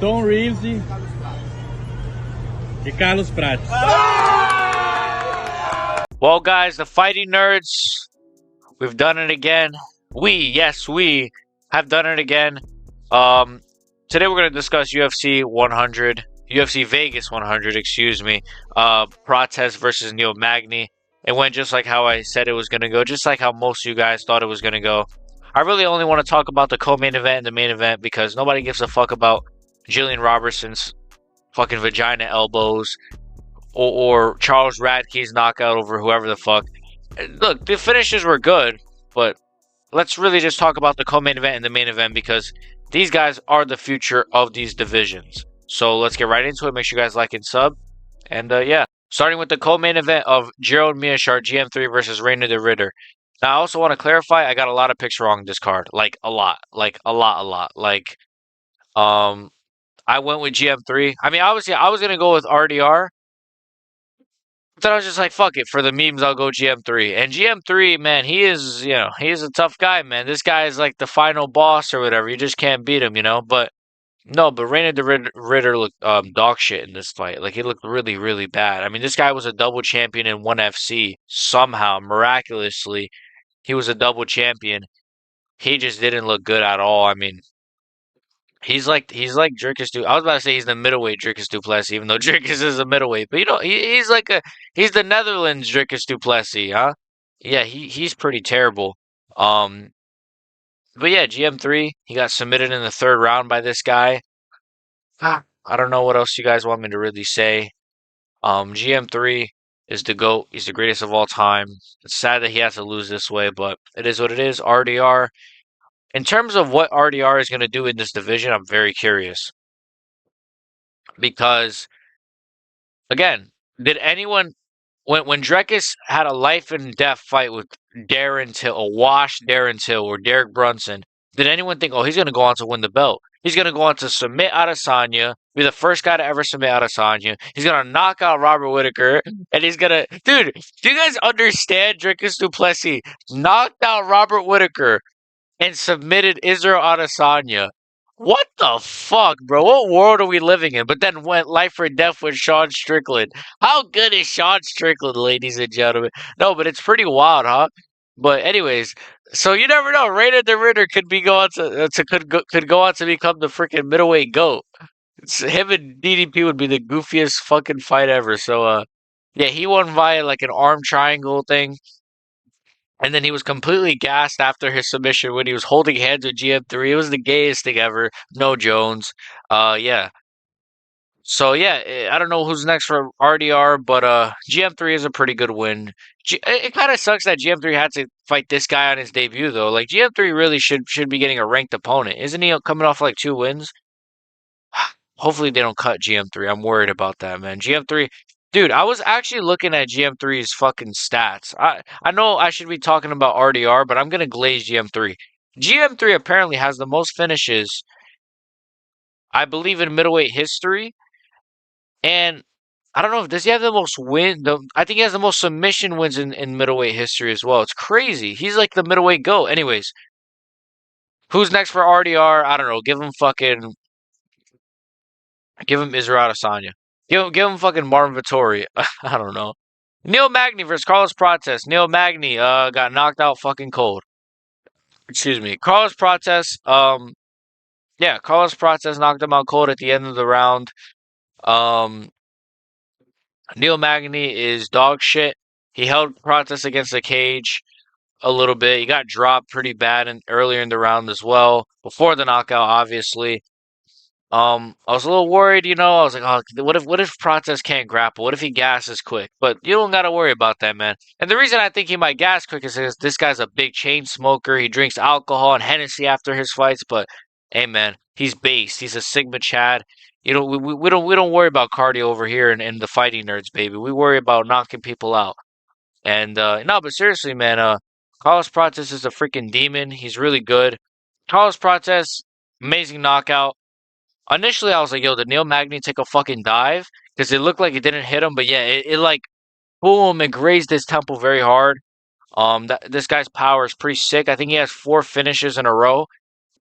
Tom Reeves e Carlos Prates. Well, guys, the fighting nerds, we've done it again. Yes, we have done it again. Today we're going to discuss UFC 100, UFC Vegas 100, excuse me. Prates versus Magney. It went just like how I said it was going to go, just like how most of you guys thought it was going to go. I really only want to talk about the co-main event and the main event because nobody gives a fuck about Jillian Robertson's fucking vagina elbows or Charles Radke's knockout over whoever the fuck. Look, the finishes were good, but let's really just talk about the co-main event and the main event because these guys are the future of these divisions. So let's get right into it. Make sure you guys like and sub. And yeah, starting with the co-main event of Gerald Meerschaert, GM3 versus Reina de Ridder. Now, I also want to clarify, I got a lot of picks wrong this card. Like, a lot. Like, a lot. Like, I went with GM3. I mean, obviously, I was going to go with RDR. But then I was just like, fuck it. For the memes, I'll go GM3. And GM3, man, he is a tough guy, man. This guy is like the final boss or whatever. You just can't beat him, But, no, but Reina de Ridder looked dog shit in this fight. Like, he looked really, really bad. I mean, this guy was a double champion in 1FC. Somehow, miraculously, he was a double champion. He just didn't look good at all. I mean, he's like Dricus I was about to say he's the middleweight Dricus du Plessis, even though Dricus is a middleweight. But he's the Netherlands Dricus du Plessis, huh? Yeah, he's pretty terrible. But yeah, GM3, he got submitted in the third round by this guy. I don't know what else you guys want me to really say. GM3 is the GOAT. He's the greatest of all time. It's sad that he has to lose this way, but it is what it is. RDR. In terms of what RDR is going to do in this division, I'm very curious. Because, again, did anyone, when Dricus had a life and death fight with Darren Till, a washed Darren Till or Derek Brunson, did anyone think, oh, he's going to go on to win the belt? He's going to go on to submit Adesanya, be the first guy to ever submit Adesanya. He's going to knock out Robert Whittaker, and he's going to... Dude, do you guys understand Dricus du Plessis knocked out Robert Whittaker and submitted Israel Adesanya? What the fuck, bro? What world are we living in? But then went life or death with Sean Strickland. How good is Sean Strickland, ladies and gentlemen? No, but it's pretty wild, huh? But anyways, so you never know. Reina de Ridder could be going could go on to become the freaking middleweight GOAT. Him and DDP would be the goofiest fucking fight ever. So yeah, he won via like an arm triangle thing. And then he was completely gassed after his submission when he was holding hands with GM3. It was the gayest thing ever. No Jones. Yeah. So yeah, I don't know who's next for RDR, but GM3 is a pretty good win. It kind of sucks that GM3 had to fight this guy on his debut though. Like GM3 really should be getting a ranked opponent. Isn't he coming off like 2 wins? Hopefully they don't cut GM3. I'm worried about that, man. GM3, dude, I was actually looking at GM3's fucking stats. I know I should be talking about RDR, but I'm gonna glaze GM3. GM3 apparently has the most finishes, I believe, in middleweight history. And I don't know, does he have the most I think he has the most submission wins in middleweight history as well. It's crazy. He's like the middleweight GOAT. Anyways, who's next for RDR? I don't know. Give him Israel Adesanya. Give him fucking Marvin Vettori. I don't know. Neil Magny versus Carlos Prates. Neil Magny got knocked out fucking cold. Excuse me. Carlos Prates, yeah, Carlos Prates knocked him out cold at the end of the round. Neil Magny is dog shit. He held Prates against the cage a little bit. He got dropped pretty bad earlier in the round as well. Before the knockout, obviously. I was a little worried, I was like, oh, what if Prates can't grapple? What if he gasses quick? But you don't gotta worry about that, man. And the reason I think he might gas quick is because this guy's a big chain smoker. He drinks alcohol and Hennessy after his fights. But hey, man, he's based. He's a Sigma Chad. We don't worry about cardio over here in the fighting nerds, baby. We worry about knocking people out. And no, but seriously, man, Carlos Prates is a freaking demon. He's really good. Carlos Prates, amazing knockout. Initially, I was like, yo, did Neil Magny take a fucking dive? Because it looked like it didn't hit him, but yeah, it like, boom, it grazed his temple very hard. This guy's power is pretty sick. I think he has 4 finishes in a row.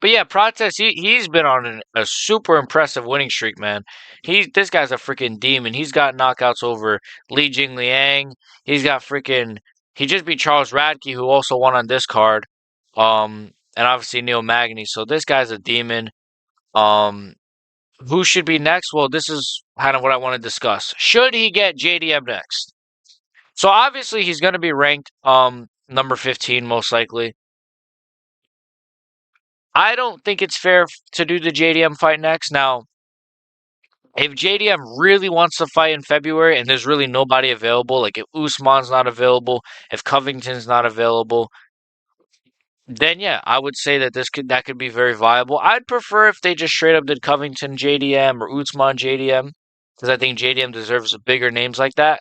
But yeah, Prates, he's been on a super impressive winning streak, man. This guy's a freaking demon. He's got knockouts over Li Jingliang. He's got freaking he just beat Charles Radke, who also won on this card. And obviously Neil Magny. So this guy's a demon. Um, who should be next? Well, this is kind of what I want to discuss. Should he get JDM next? So obviously he's going to be ranked number 15 most likely. I don't think it's fair to do the JDM fight next. Now, if JDM really wants to fight in February and there's really nobody available, like if Usman's not available, if Covington's not available, then yeah, I would say that that could be very viable. I'd prefer if they just straight up did Covington JDM or Usman JDM because I think JDM deserves bigger names like that.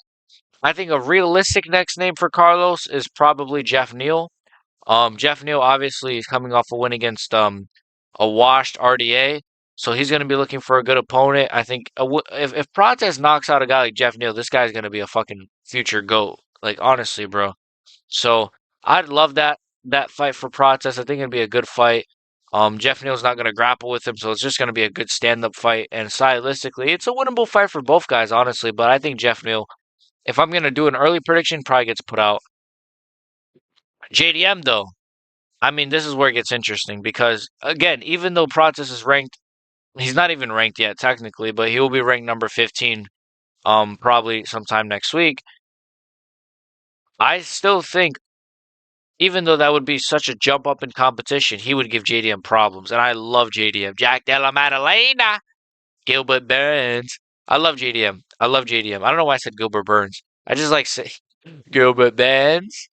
I think a realistic next name for Carlos is probably Jeff Neal. Jeff Neal obviously is coming off a win against a washed RDA, so he's going to be looking for a good opponent. I think if Prates knocks out a guy like Jeff Neal, this guy's going to be a fucking future GOAT. Like honestly, bro. So I'd love that fight for Prates. I think it'd be a good fight. Jeff Neal's not going to grapple with him, so it's just going to be a good stand-up fight. And stylistically, it's a winnable fight for both guys, honestly. But I think Jeff Neal, if I'm going to do an early prediction, probably gets put out. JDM though. I mean, this is where it gets interesting because, again, even though Prates is ranked, he's not even ranked yet technically, but he will be ranked number 15, probably sometime next week. I still think, even though that would be such a jump up in competition, he would give JDM problems, and I love JDM. Jack Della Maddalena, Gilbert Burns. I love JDM. I love JDM. I don't know why I said Gilbert Burns. I just like say Gilbert Burns.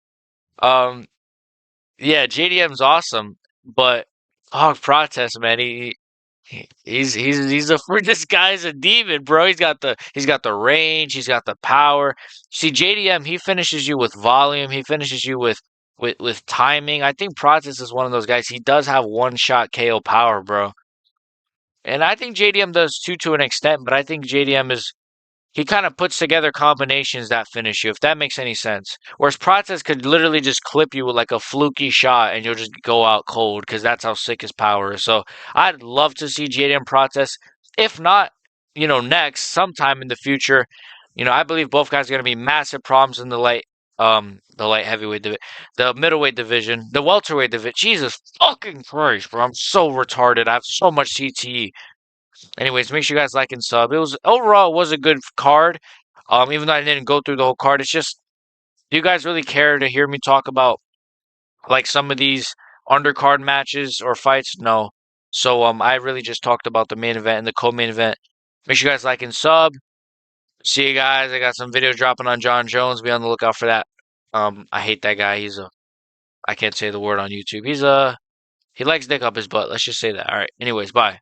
Um, yeah, JDM's awesome, but oh, Prates, man, he's a this guy's a demon, bro. He's got the range, he's got the power. See, JDM, he finishes you with volume, he finishes you with timing. I think Prates is one of those guys. He does have one shot KO power, bro. And I think JDM does too to an extent, but I think JDM is he kind of puts together combinations that finish you, if that makes any sense. Whereas Prates could literally just clip you with like a fluky shot and you'll just go out cold because that's how sick his power is. So I'd love to see Jaden Prates. If not, next, sometime in the future. I believe both guys are going to be massive problems in the light heavyweight division, the middleweight division, the welterweight division. Jesus fucking Christ, bro. I'm so retarded. I have so much CTE. Anyways, make sure you guys like and sub. Overall it was a good card. Even though I didn't go through the whole card, it's just do you guys really care to hear me talk about like some of these undercard matches or fights? No. So I really just talked about the main event and the co-main event. Make sure you guys like and sub. See you guys. I got some videos dropping on John Jones. Be on the lookout for that. I hate that guy. I can't say the word on YouTube. He likes dick up his butt. Let's just say that. All right. Anyways, bye.